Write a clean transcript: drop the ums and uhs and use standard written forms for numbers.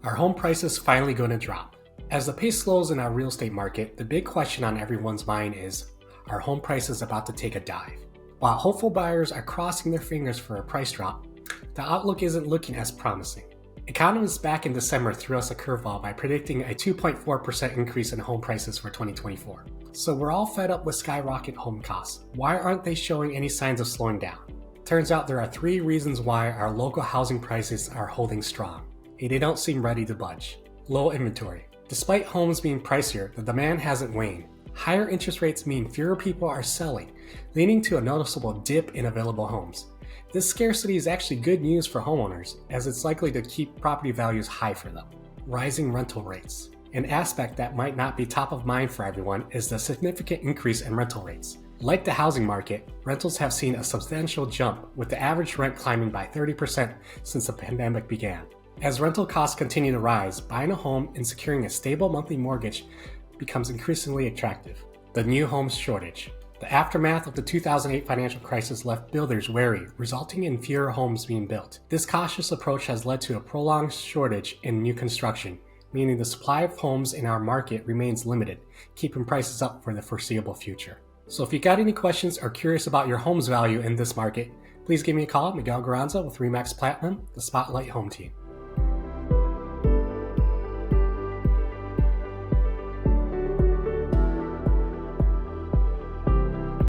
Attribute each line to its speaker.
Speaker 1: Are home prices finally going to drop? As the pace slows in our real estate market, the big question on everyone's mind is, are home prices about to take a dive? While hopeful buyers are crossing their fingers for a price drop, the outlook isn't looking as promising. Economists back in December threw us a curveball by predicting a 2.4% increase in home prices for 2024. So we're all fed up with skyrocketing home costs. Why aren't they showing any signs of slowing down? Turns out there are 3 reasons why our local housing prices are holding strong. They don't seem ready to budge. Low inventory. Despite homes being pricier, the demand hasn't waned. Higher interest rates mean fewer people are selling, leading to a noticeable dip in available homes. This scarcity is actually good news for homeowners, as it's likely to keep property values high for them. Rising rental rates. An aspect that might not be top of mind for everyone is the significant increase in rental rates. Like the housing market, rentals have seen a substantial jump, with the average rent climbing by 30% since the pandemic began. As rental costs continue to rise, buying a home and securing a stable monthly mortgage becomes increasingly attractive. The new homes shortage. The aftermath of the 2008 financial crisis left builders wary, resulting in fewer homes being built. This cautious approach has led to a prolonged shortage in new construction, meaning the supply of homes in our market remains limited, keeping prices up for the foreseeable future. So if you got any questions or curious about your home's value in this market, please give me a call at Miguel Garanza with RE/MAX Platinum, the Spotlight Home Team.